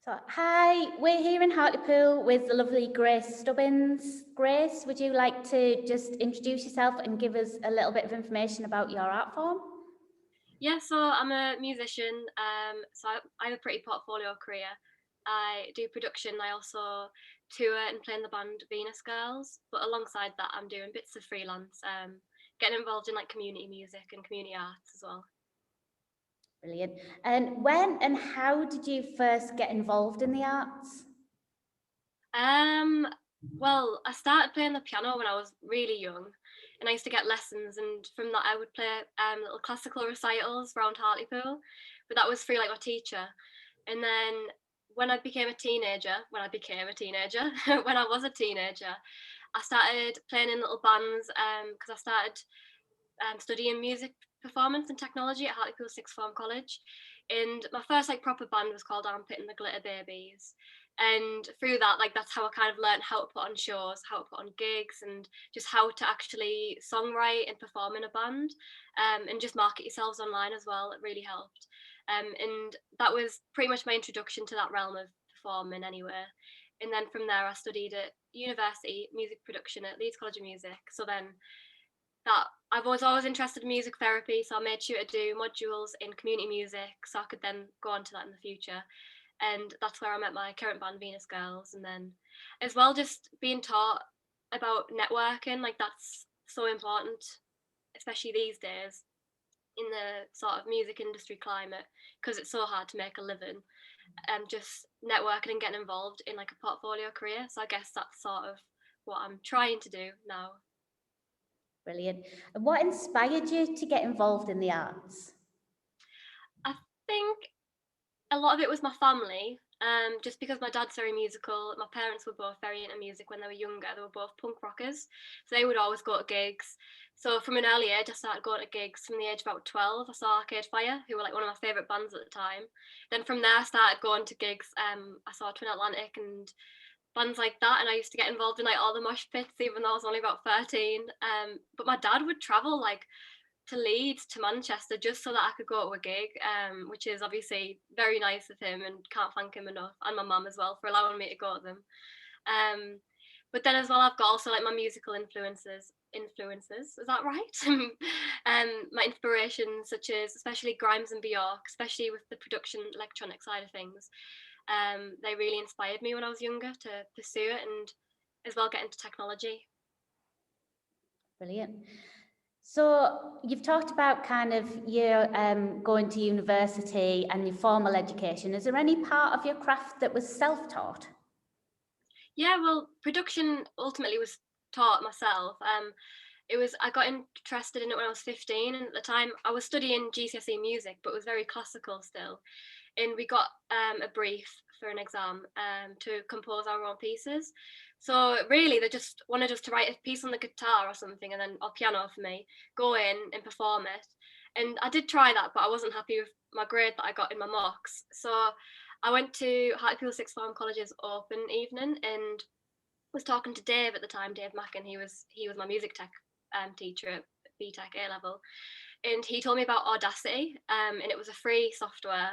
So, hi, we're here in Hartlepool with the lovely Grace Stubbins. Grace, would you like to just introduce yourself and give us a little bit of information about your art form? Yeah, so I'm a musician. So I have a pretty portfolio career. I do production. I also tour and play in the band Venus Girls. But alongside that, I'm doing bits of freelance, getting involved in like community music and community arts as well. Brilliant. And when and how did you first get involved in the arts? Um, well, I started playing the piano when I was really young, and I used to get lessons. And from that, I would play little classical recitals around Hartlepool. But that was through like my teacher. And then when I was a teenager, I started playing in little bands because I started studying music performance and technology at Hartlepool Sixth Form College. And my first like proper band was called Armpit and the Glitter Babies. And through that, like that's how I kind of learned how to put on shows, how to put on gigs, and just how to actually songwrite and perform in a band, and just market yourselves online as well. It really helped. And that was pretty much my introduction to that realm of performing anywhere. And then from there, I studied at university music production at Leeds College of Music. So then that I was always interested in music therapy, so I made sure to do modules in community music so I could then go on to that in the future. And that's where I met my current band, Venus Girls. And then as well, just being taught about networking, like that's so important, especially these days in the sort of music industry climate, because it's so hard to make a living and just networking and getting involved in like a portfolio career. So I guess that's sort of what I'm trying to do now. Brilliant. And what inspired you to get involved in the arts? I think a lot of it was my family. Just because my dad's very musical, my parents were both very into music when they were younger. They were both punk rockers, so they would always go to gigs. So from an early age, I started going to gigs. From the age of about 12, I saw Arcade Fire, who were like one of my favourite bands at the time. Then from there, I started going to gigs. I saw Twin Atlantic and bands like that, and I used to get involved in like all the mosh pits, even though I was only about 13. But my dad would travel like to Leeds to Manchester just so that I could go to a gig, which is obviously very nice of him and can't thank him enough, and my mum as well for allowing me to go to them. Um, but then as well, I've got also like my musical influences, is that right? My inspirations such as especially Grimes and Bjork, especially with the production electronic side of things. They really inspired me when I was younger to pursue it and as well get into technology. Brilliant. So you've talked about kind of your going to university and your formal education. Is there any part of your craft that was self-taught? Yeah, well, production ultimately was taught myself. I got interested in it when I was 15, and at the time I was studying GCSE music, but it was very classical still. And we got a brief for an exam to compose our own pieces. So really, they just wanted us to write a piece on the guitar or something, and then or piano for me, go in and perform it. And I did try that, but I wasn't happy with my grade that I got in my mocks. So I went to Hartlepool Sixth Form College's open evening and was talking to Dave at the time, Dave Mackin. He was my music tech teacher at BTEC A level, and he told me about Audacity, and it was a free software,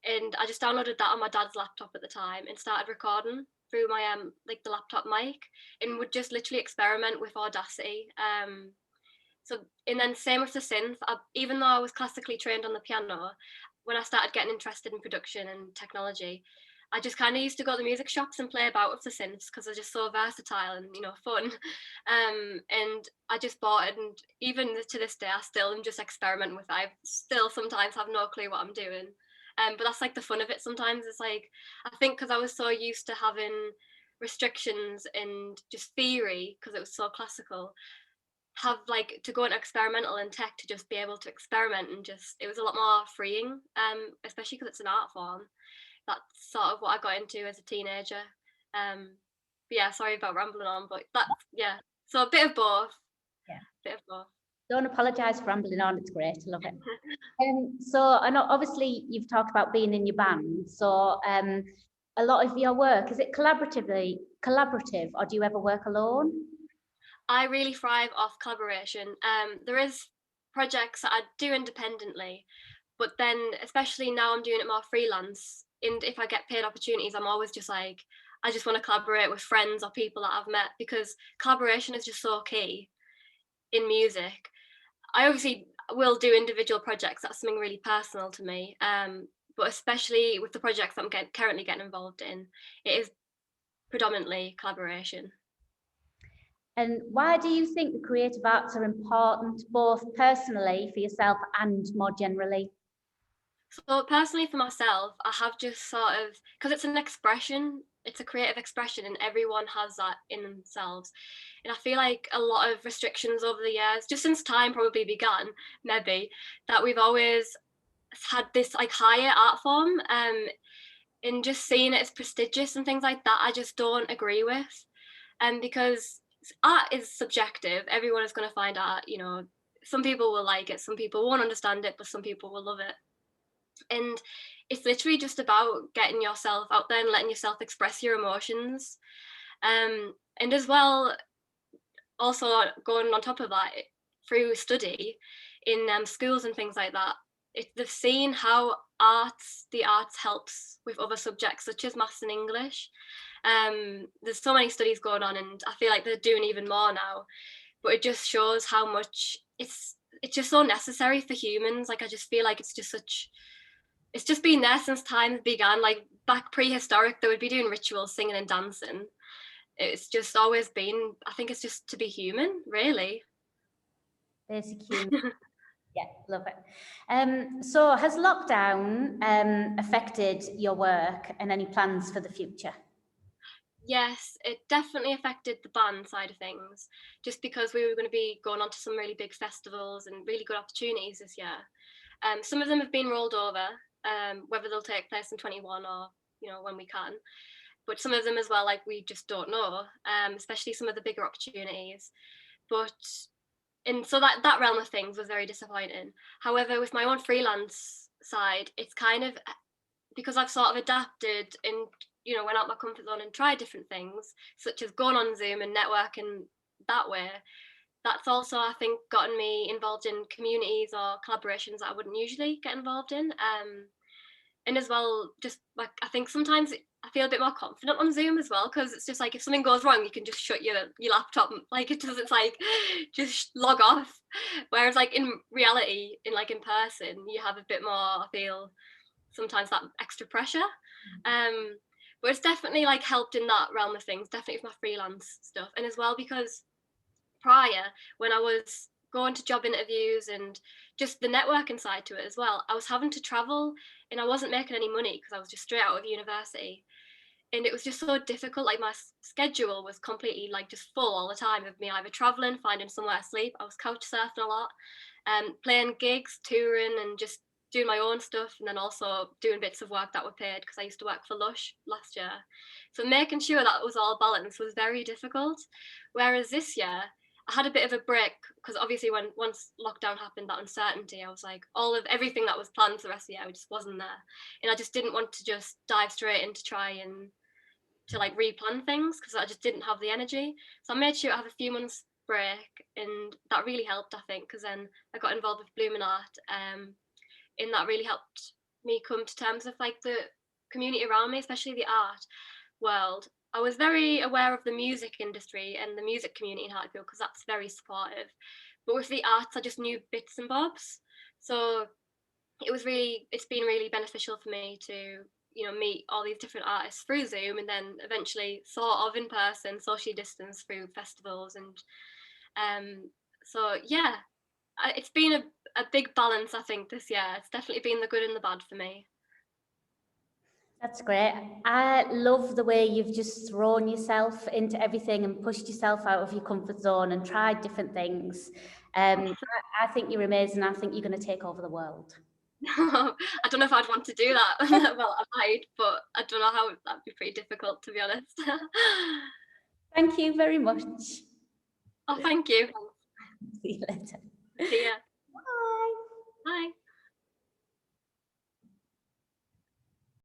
and I just downloaded that on my dad's laptop at the time and started recording through my like the laptop mic, and would just literally experiment with Audacity. So and then same with the synth. Even though I was classically trained on the piano, when I started getting interested in production and technology, I just kind of used to go to the music shops and play about with the synths because they're just so versatile and fun. And I just bought it, and even to this day, I still am just experimenting with it. I still sometimes have no clue what I'm doing. But that's like the fun of it. Sometimes it's like I think because I was so used to having restrictions and just theory because it was so classical, have like to go into experimental and tech to just be able to experiment and just it was a lot more freeing, especially because it's an art form. That's sort of what I got into as a teenager. But yeah, sorry about rambling on, but that's yeah. So a bit of both, Yeah. bit of both. Don't apologise for rambling on. It's great. I love it. So I know obviously you've talked about being in your band. So a lot of your work, is it collaborative, or do you ever work alone? I really thrive off collaboration. There is projects that I do independently, but then especially now I'm doing it more freelance. and if I get paid opportunities, I'm always just like, I just want to collaborate with friends or people that I've met, because collaboration is just so key in music. I obviously will do individual projects. That's something really personal to me. But especially with the projects I'm currently getting involved in, it is predominantly collaboration. And why do you think the creative arts are important, both personally for yourself and more generally? So personally for myself, I have just sort of, because it's an expression, it's a creative expression, and everyone has that in themselves. And I feel like a lot of restrictions over the years, just since time probably began, maybe, that we've always had this like higher art form, and just seeing it as prestigious and things like that, I just don't agree with. Because art is subjective. Everyone is going to find art, you know, some people will like it, some people won't understand it, but some people will love it. And it's literally just about getting yourself out there and letting yourself express your emotions. And as well, also going on top of that, through study in schools and things like that, they've seen how the arts helps with other subjects such as maths and English. There's so many studies going on, and I feel like they're doing even more now. But it just shows how much it's just so necessary for humans. Like I just feel like it's just been there since time began. Like back prehistoric, they would be doing rituals, singing and dancing. It's just always been, I think it's just to be human, really. Basic human. Yeah, love it. So has lockdown affected your work and any plans for the future? Yes, it definitely affected the band side of things, just because we were going to be going on to some really big festivals and really good opportunities this year. Some of them have been rolled over, whether they'll take place in 21 or, you know, when we can. But some of them as well, like we just don't know, especially some of the bigger opportunities. But and so that realm of things was very disappointing. However, with my own freelance side, it's kind of, because I've sort of adapted and, you know, went out my comfort zone and tried different things, such as going on Zoom and networking that way. That's also, I think, gotten me involved in communities or collaborations that I wouldn't usually get involved in. And as well, just like I think sometimes I feel a bit more confident on Zoom as well, because it's just like if something goes wrong, you can just shut your laptop, like it doesn't like just log off. Whereas like in reality, in person, you have a bit more, I feel, sometimes that extra pressure. But it's definitely like helped in that realm of things, definitely with my freelance stuff. And as well, because prior, when I was going to job interviews and just the networking side to it as well, I was having to travel and I wasn't making any money because I was just straight out of university. And it was just so difficult. Like my schedule was completely like just full all the time of me either traveling, finding somewhere to sleep. I was couch surfing a lot, playing gigs, touring, and just doing my own stuff, and then also doing bits of work that were paid because I used to work for Lush last year. So making sure that was all balanced was very difficult. Whereas this year, I had a bit of a break because obviously once lockdown happened, that uncertainty, I was like, all of everything that was planned for the rest of the year just wasn't there, and I just didn't want to just dive straight in to try and to like replan things because I just didn't have the energy. So I made sure I have a few months break, and that really helped, I think, because then I got involved with Blooming Art, and that really helped me come to terms with like the community around me, especially the art world. I was very aware of the music industry and the music community in Hartlepool because that's very supportive. But with the arts, I just knew bits and bobs. So it's been really beneficial for me to, you know, meet all these different artists through Zoom, and then eventually sort of in person, socially distance through festivals. And so yeah, it's been a big balance, I think, this year. It's definitely been the good and the bad for me. That's great. I love the way you've just thrown yourself into everything and pushed yourself out of your comfort zone and tried different things. I think you're amazing. I think you're going to take over the world. I don't know if I'd want to do that. Well, I might, but I don't know how. That'd be pretty difficult, to be honest. Thank you very much. Oh, thank you. See you later. See ya. Bye. Bye.